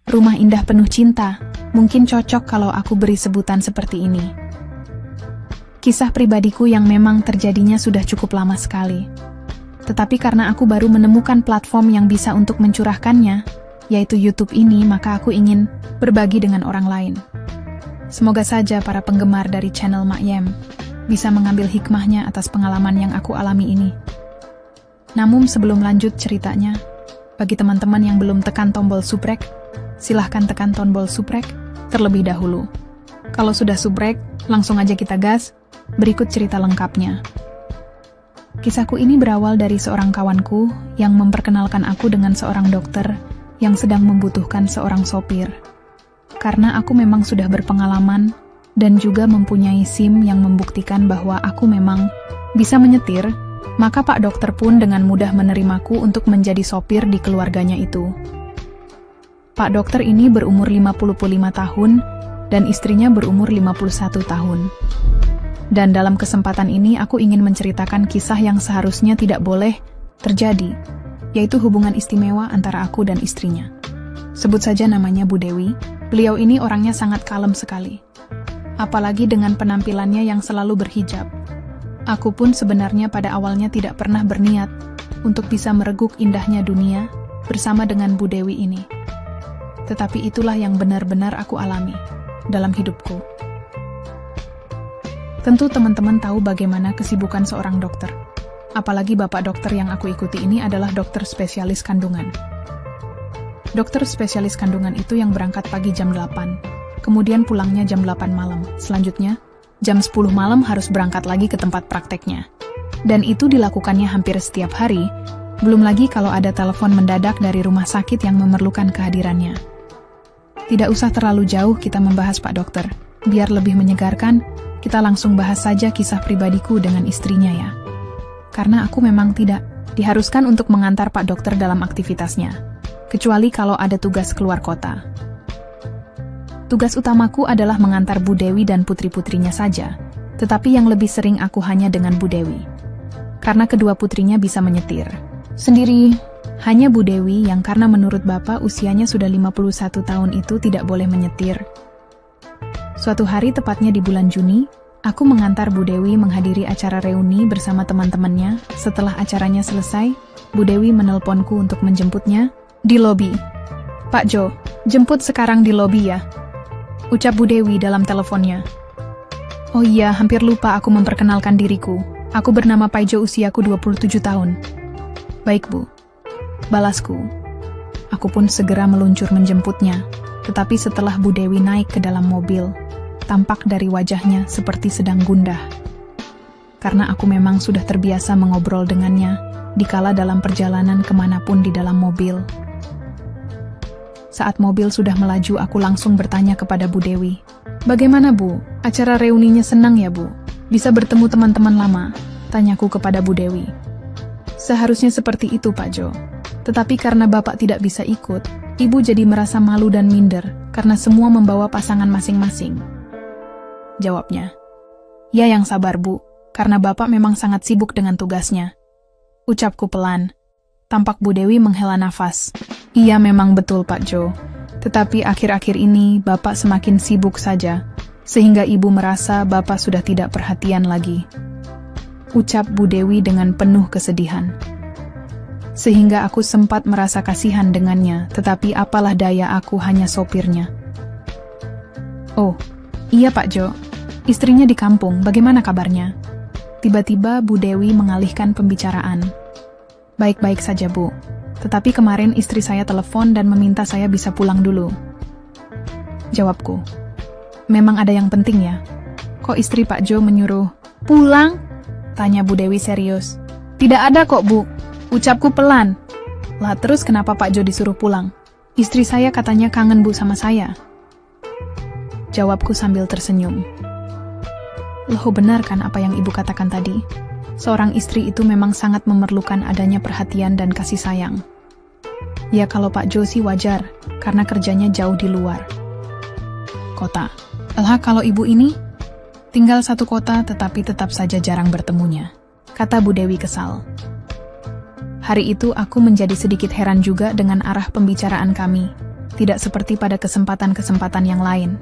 Rumah indah penuh cinta, mungkin cocok kalau aku beri sebutan seperti ini. Kisah pribadiku yang memang terjadinya sudah cukup lama sekali. Tetapi karena aku baru menemukan platform yang bisa untuk mencurahkannya, yaitu YouTube ini, maka aku ingin berbagi dengan orang lain. Semoga saja para penggemar dari channel Mak Yem bisa mengambil hikmahnya atas pengalaman yang aku alami ini. Namun sebelum lanjut ceritanya, bagi teman-teman yang belum tekan tombol subrek, silahkan tekan tombol subrek terlebih dahulu. Kalau sudah subrek, langsung aja kita gas, berikut cerita lengkapnya. Kisahku ini berawal dari seorang kawanku yang memperkenalkan aku dengan seorang dokter yang sedang membutuhkan seorang sopir. Karena aku memang sudah berpengalaman dan juga mempunyai SIM yang membuktikan bahwa aku memang bisa menyetir, maka Pak Dokter pun dengan mudah menerimaku untuk menjadi sopir di keluarganya itu. Pak Dokter ini berumur 55 tahun dan istrinya berumur 51 tahun. Dan dalam kesempatan ini aku ingin menceritakan kisah yang seharusnya tidak boleh terjadi, yaitu hubungan istimewa antara aku dan istrinya. Sebut saja namanya Bu Dewi. Beliau ini orangnya sangat kalem sekali. Apalagi dengan penampilannya yang selalu berhijab. Aku pun sebenarnya pada awalnya tidak pernah berniat untuk bisa mereguk indahnya dunia bersama dengan Bu Dewi ini. Tetapi itulah yang benar-benar aku alami dalam hidupku. Tentu teman-teman tahu bagaimana kesibukan seorang dokter. Apalagi bapak dokter yang aku ikuti ini adalah dokter spesialis kandungan. Dokter spesialis kandungan itu yang berangkat pagi jam 8, kemudian pulangnya jam 8 malam. Selanjutnya, jam 10 malam harus berangkat lagi ke tempat prakteknya. Dan itu dilakukannya hampir setiap hari, belum lagi kalau ada telepon mendadak dari rumah sakit yang memerlukan kehadirannya. Tidak usah terlalu jauh kita membahas Pak Dokter. Biar lebih menyegarkan, kita langsung bahas saja kisah pribadiku dengan istrinya ya. Karena aku memang tidak diharuskan untuk mengantar Pak Dokter dalam aktivitasnya. Kecuali kalau ada tugas keluar kota. Tugas utamaku adalah mengantar Bu Dewi dan putri-putrinya saja, tetapi yang lebih sering aku hanya dengan Bu Dewi. Karena kedua putrinya bisa menyetir sendiri, hanya Bu Dewi yang karena menurut bapak usianya sudah 51 tahun itu tidak boleh menyetir. Suatu hari tepatnya di bulan Juni, aku mengantar Bu Dewi menghadiri acara reuni bersama teman-temannya. Setelah acaranya selesai, Bu Dewi menelponku untuk menjemputnya di lobi. "Pak Jo, jemput sekarang di lobi ya," ucap Bu Dewi dalam teleponnya. "Oh iya, hampir lupa aku memperkenalkan diriku. Aku bernama Pak Jo, usiaku 27 tahun. "Baik Bu," balasku. Aku pun segera meluncur menjemputnya. Tetapi setelah Bu Dewi naik ke dalam mobil, tampak dari wajahnya seperti sedang gundah. Karena aku memang sudah terbiasa mengobrol dengannya, dikala dalam perjalanan kemanapun di dalam mobil. Saat mobil sudah melaju, aku langsung bertanya kepada Bu Dewi. "Bagaimana Bu? Acara reuninya senang ya Bu? Bisa bertemu teman-teman lama?" tanyaku kepada Bu Dewi. "Seharusnya seperti itu Pak Jo. Tetapi karena Bapak tidak bisa ikut, Ibu jadi merasa malu dan minder karena semua membawa pasangan masing-masing," jawabnya. "Ya yang sabar Bu, karena Bapak memang sangat sibuk dengan tugasnya," ucapku pelan. Tampak Bu Dewi menghela nafas. "Iya memang betul Pak Jo, tetapi akhir-akhir ini Bapak semakin sibuk saja, sehingga Ibu merasa Bapak sudah tidak perhatian lagi," ucap Bu Dewi dengan penuh kesedihan. Sehingga aku sempat merasa kasihan dengannya, tetapi apalah daya, aku hanya sopirnya. "Oh, iya Pak Jo, istrinya di kampung, bagaimana kabarnya?" Tiba-tiba Bu Dewi mengalihkan pembicaraan. "Baik-baik saja Bu, tetapi kemarin istri saya telepon dan meminta saya bisa pulang dulu," jawabku. "Memang ada yang penting ya? Kok istri Pak Jo menyuruh pulang?" tanya Bu Dewi serius. "Tidak ada kok Bu," ucapku pelan. "Lah terus kenapa Pak Jo disuruh pulang? Istri saya katanya kangen Bu sama saya," jawabku sambil tersenyum. Loh, benar kan apa yang Ibu katakan tadi? Seorang istri itu memang sangat memerlukan adanya perhatian dan kasih sayang. Ya kalau Pak Jo sih wajar, karena kerjanya jauh di luar kota. Lah kalau Ibu ini tinggal satu kota tetapi tetap saja jarang bertemunya, kata Bu Dewi kesal. Hari itu aku menjadi sedikit heran juga dengan arah pembicaraan kami. tidak seperti pada kesempatan-kesempatan yang lain.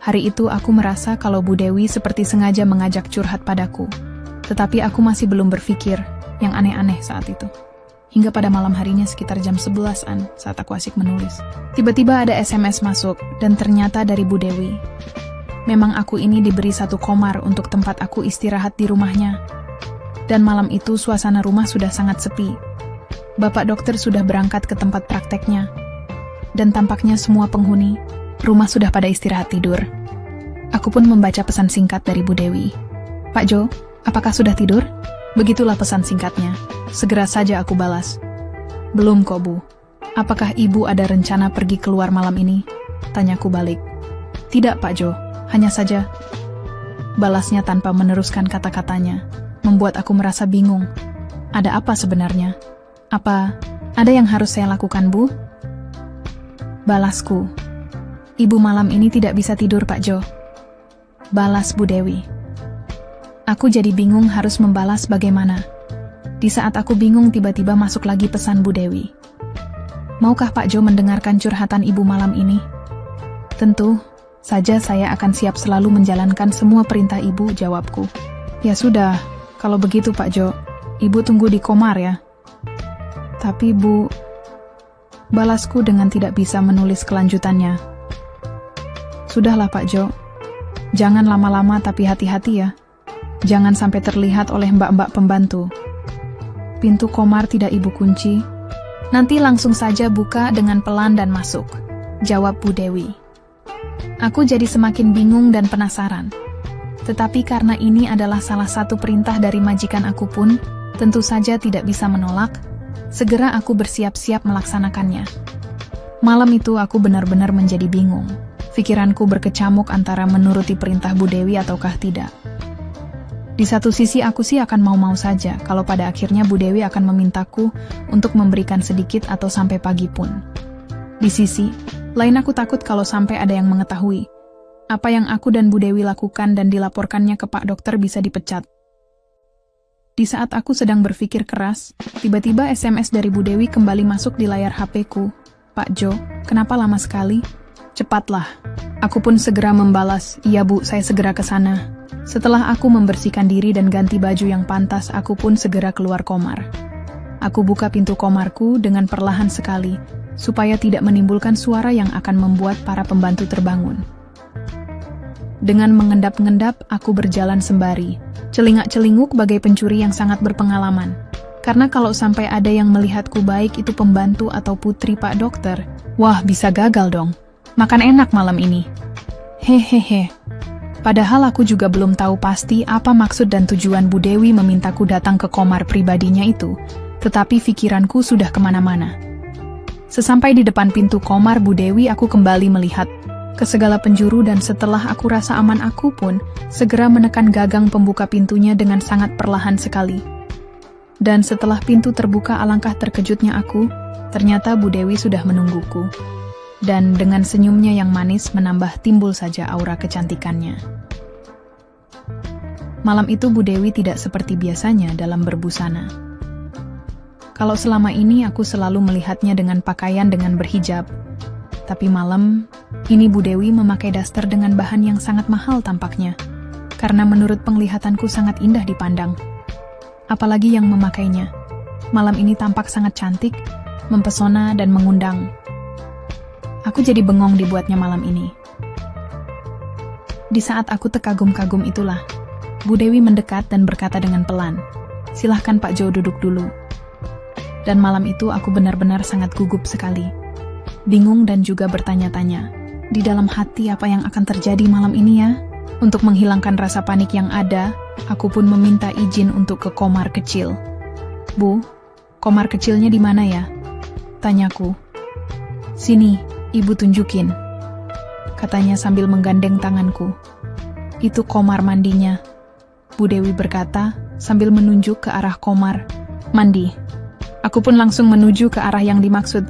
Hari itu aku merasa kalau Bu Dewi seperti sengaja mengajak curhat padaku, tetapi aku masih belum berpikir yang aneh-aneh saat itu. Hingga pada malam harinya sekitar jam 11-an saat aku asik menulis. Tiba-tiba ada SMS masuk dan ternyata dari Bu Dewi. Memang aku ini diberi satu komar untuk tempat aku istirahat di rumahnya. Dan malam itu suasana rumah sudah sangat sepi. Bapak dokter sudah berangkat ke tempat prakteknya. Dan tampaknya semua penghuni rumah sudah pada istirahat tidur. Aku pun membaca pesan singkat dari Bu Dewi. Pak Jo, apakah sudah tidur? Begitulah pesan singkatnya. Segera saja aku balas. Belum kok Bu. Apakah Ibu ada rencana pergi keluar malam ini? Tanyaku balik. Tidak Pak Jo, hanya saja. Balasnya tanpa meneruskan kata-katanya. Membuat aku merasa bingung. Ada apa sebenarnya? Apa ada yang harus saya lakukan Bu? Balasku. Ibu malam ini tidak bisa tidur Pak Jo. Balas Bu Dewi. Aku jadi bingung harus membalas bagaimana. Di saat aku bingung tiba-tiba masuk lagi pesan Bu Dewi. Maukah Pak Jo mendengarkan curhatan Ibu malam ini? Tentu saja saya akan siap selalu menjalankan semua perintah Ibu, jawabku. Ya sudah, kalau begitu Pak Jo, Ibu tunggu di komar ya. Tapi Bu, balasku dengan tidak bisa menulis kelanjutannya. Sudahlah Pak Jo, jangan lama-lama tapi hati-hati ya. Jangan sampai terlihat oleh mbak-mbak pembantu. Pintu komar tidak Ibu kunci. Nanti langsung saja buka dengan pelan dan masuk, jawab Bu Dewi. Aku jadi semakin bingung dan penasaran. Tetapi karena ini adalah salah satu perintah dari majikan aku pun, tentu saja tidak bisa menolak. Segera aku bersiap-siap melaksanakannya. Malam itu aku benar-benar menjadi bingung. Pikiranku berkecamuk antara menuruti perintah Bu Dewi ataukah tidak. Di satu sisi aku sih akan mau-mau saja kalau pada akhirnya Bu Dewi akan memintaku untuk memberikan sedikit atau sampai pagi pun. Di sisi lain aku takut kalau sampai ada yang mengetahui apa yang aku dan Bu Dewi lakukan dan dilaporkannya ke Pak Dokter bisa dipecat. Di saat aku sedang berpikir keras, tiba-tiba SMS dari Bu Dewi kembali masuk di layar HP-ku. Pak Jo, kenapa lama sekali? Cepatlah. Aku pun segera membalas, iya Bu, saya segera ke sana. Setelah aku membersihkan diri dan ganti baju yang pantas, aku pun segera keluar komar. Aku buka pintu komarku dengan perlahan sekali, supaya tidak menimbulkan suara yang akan membuat para pembantu terbangun. Dengan mengendap-ngendap, aku berjalan sembari, celingak-celinguk bagai pencuri yang sangat berpengalaman. Karena kalau sampai ada yang melihatku baik itu pembantu atau putri Pak Dokter, wah bisa gagal dong. Makan enak malam ini. Hehehe. Padahal aku juga belum tahu pasti apa maksud dan tujuan Bu Dewi memintaku datang ke komar pribadinya itu, tetapi pikiranku sudah kemana-mana. Sesampai di depan pintu komar Bu Dewi, aku kembali melihat ke segala penjuru dan setelah aku rasa aman aku pun segera menekan gagang pembuka pintunya dengan sangat perlahan sekali. Dan setelah pintu terbuka alangkah terkejutnya aku, ternyata Bu Dewi sudah menungguku. Dan dengan senyumnya yang manis menambah timbul saja aura kecantikannya. Malam itu Bu Dewi tidak seperti biasanya dalam berbusana. Kalau selama ini aku selalu melihatnya dengan pakaian dengan berhijab, tapi malam ini Bu Dewi memakai daster dengan bahan yang sangat mahal tampaknya, karena menurut penglihatanku sangat indah dipandang. Apalagi yang memakainya, malam ini tampak sangat cantik, mempesona dan mengundang. Aku jadi bengong dibuatnya malam ini. Di saat aku terkagum-kagum itulah, Bu Dewi mendekat dan berkata dengan pelan, "Silahkan Pak Jo duduk dulu." Dan malam itu aku benar-benar sangat gugup sekali. Bingung dan juga bertanya-tanya, di dalam hati apa yang akan terjadi malam ini ya? Untuk menghilangkan rasa panik yang ada, aku pun meminta izin untuk ke komar kecil. "Bu, komar kecilnya di mana ya?" tanyaku. "Sini, Ibu tunjukin," katanya sambil menggandeng tanganku. "Itu komar mandinya," Bu Dewi berkata sambil menunjuk ke arah komar mandi. Aku pun langsung menuju ke arah yang dimaksud.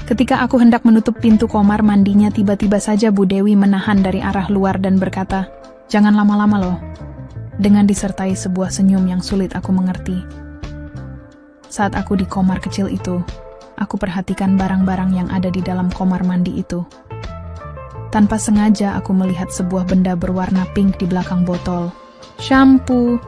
Ketika aku hendak menutup pintu komar mandinya, tiba-tiba saja Bu Dewi menahan dari arah luar dan berkata, "Jangan lama-lama loh," dengan disertai sebuah senyum yang sulit aku mengerti. Saat aku di komar kecil itu, aku perhatikan barang-barang yang ada di dalam kamar mandi itu. Tanpa sengaja aku melihat sebuah benda berwarna pink di belakang botol. Shampoo.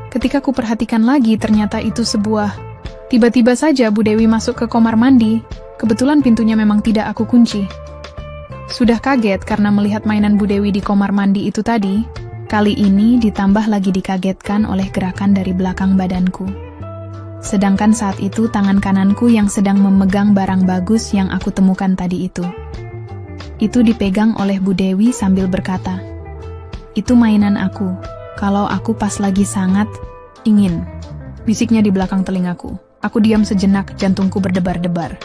Ketika ku perhatikan lagi, ternyata itu sebuah... Tiba-tiba saja Bu Dewi masuk ke kamar mandi. Kebetulan pintunya memang tidak aku kunci. Sudah kaget karena melihat mainan Bu Dewi di kamar mandi itu tadi, kali ini ditambah lagi dikagetkan oleh gerakan dari belakang badanku. Sedangkan saat itu tangan kananku yang sedang memegang barang bagus yang aku temukan tadi itu. Itu dipegang oleh Bu Dewi sambil berkata, "Itu mainan aku, kalau aku pas lagi sangat ingin." Bisiknya di belakang telingaku. Aku diam sejenak, jantungku berdebar-debar.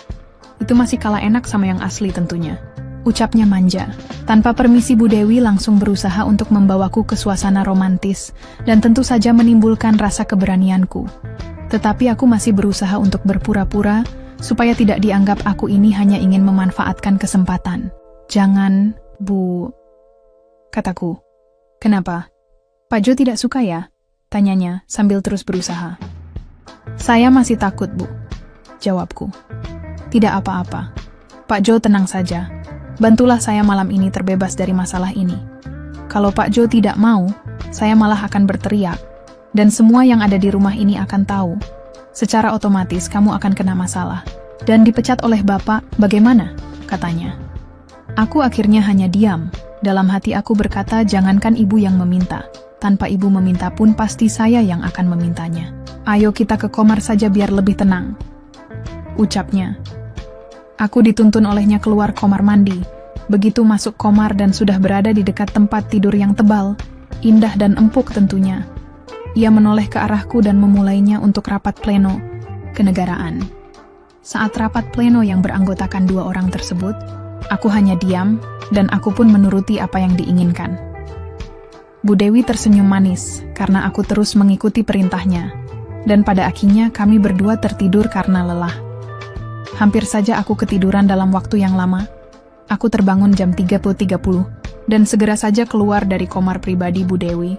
Itu masih kalah enak sama yang asli tentunya. Ucapnya manja. Tanpa permisi Bu Dewi langsung berusaha untuk membawaku ke suasana romantis, dan tentu saja menimbulkan rasa keberanianku. Tetapi aku masih berusaha untuk berpura-pura, supaya tidak dianggap aku ini hanya ingin memanfaatkan kesempatan. "Jangan, Bu," kataku. "Kenapa? Pak Jo tidak suka ya?" tanyanya sambil terus berusaha. "Saya masih takut, Bu," jawabku. "Tidak apa-apa. Pak Jo tenang saja. Bantulah saya malam ini terbebas dari masalah ini. Kalau Pak Jo tidak mau, saya malah akan berteriak. Dan semua yang ada di rumah ini akan tahu. Secara otomatis kamu akan kena masalah. Dan dipecat oleh Bapak, bagaimana?" katanya. Aku akhirnya hanya diam. Dalam hati aku berkata, jangankan ibu yang meminta. Tanpa ibu meminta pun pasti saya yang akan memintanya. "Ayo kita ke kamar saja biar lebih tenang," ucapnya. Aku dituntun olehnya keluar kamar mandi. Begitu masuk kamar dan sudah berada di dekat tempat tidur yang tebal, indah dan empuk tentunya. Ia menoleh ke arahku dan memulainya untuk rapat pleno kenegaraan. Saat rapat pleno yang beranggotakan 2 orang tersebut, aku hanya diam dan aku pun menuruti apa yang diinginkan. Bu Dewi tersenyum manis karena aku terus mengikuti perintahnya, dan pada akhirnya kami berdua tertidur karena lelah. Hampir saja aku ketiduran dalam waktu yang lama. Aku terbangun jam 3.30 dan segera saja keluar dari kamar pribadi Bu Dewi.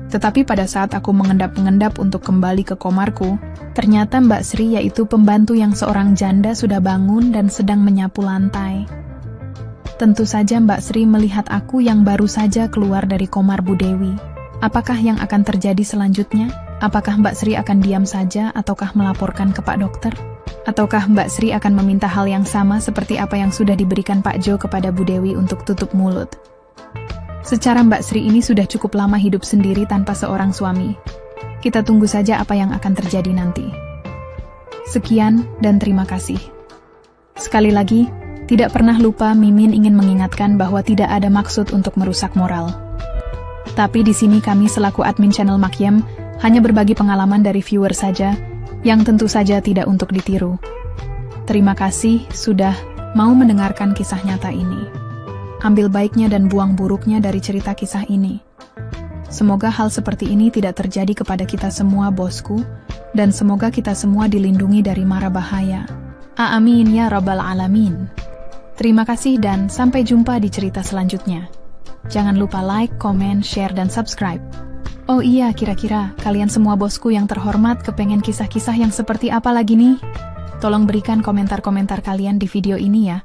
Tetapi pada saat aku mengendap-engendap untuk kembali ke kamarku, ternyata Mbak Sri, yaitu pembantu yang seorang janda, sudah bangun dan sedang menyapu lantai. Tentu saja Mbak Sri melihat aku yang baru saja keluar dari kamar Bu Dewi. Apakah yang akan terjadi selanjutnya? Apakah Mbak Sri akan diam saja ataukah melaporkan ke Pak Dokter? Ataukah Mbak Sri akan meminta hal yang sama seperti apa yang sudah diberikan Pak Jo kepada Bu Dewi untuk tutup mulut? Secara Mbak Sri ini sudah cukup lama hidup sendiri tanpa seorang suami. Kita tunggu saja apa yang akan terjadi nanti. Sekian dan terima kasih. Sekali lagi, tidak pernah lupa Mimin ingin mengingatkan bahwa tidak ada maksud untuk merusak moral. Tapi di sini kami selaku admin channel Makyem hanya berbagi pengalaman dari viewer saja, yang tentu saja tidak untuk ditiru. Terima kasih sudah mau mendengarkan kisah nyata ini. Ambil baiknya dan buang buruknya dari cerita kisah ini. Semoga hal seperti ini tidak terjadi kepada kita semua, bosku, dan semoga kita semua dilindungi dari mara bahaya. Amin ya rabbal alamin. Terima kasih dan sampai jumpa di cerita selanjutnya. Jangan lupa like, komen, share, dan subscribe. Oh iya, kira-kira kalian semua bosku yang terhormat kepengen kisah-kisah yang seperti apa lagi nih? Tolong berikan komentar-komentar kalian di video ini ya.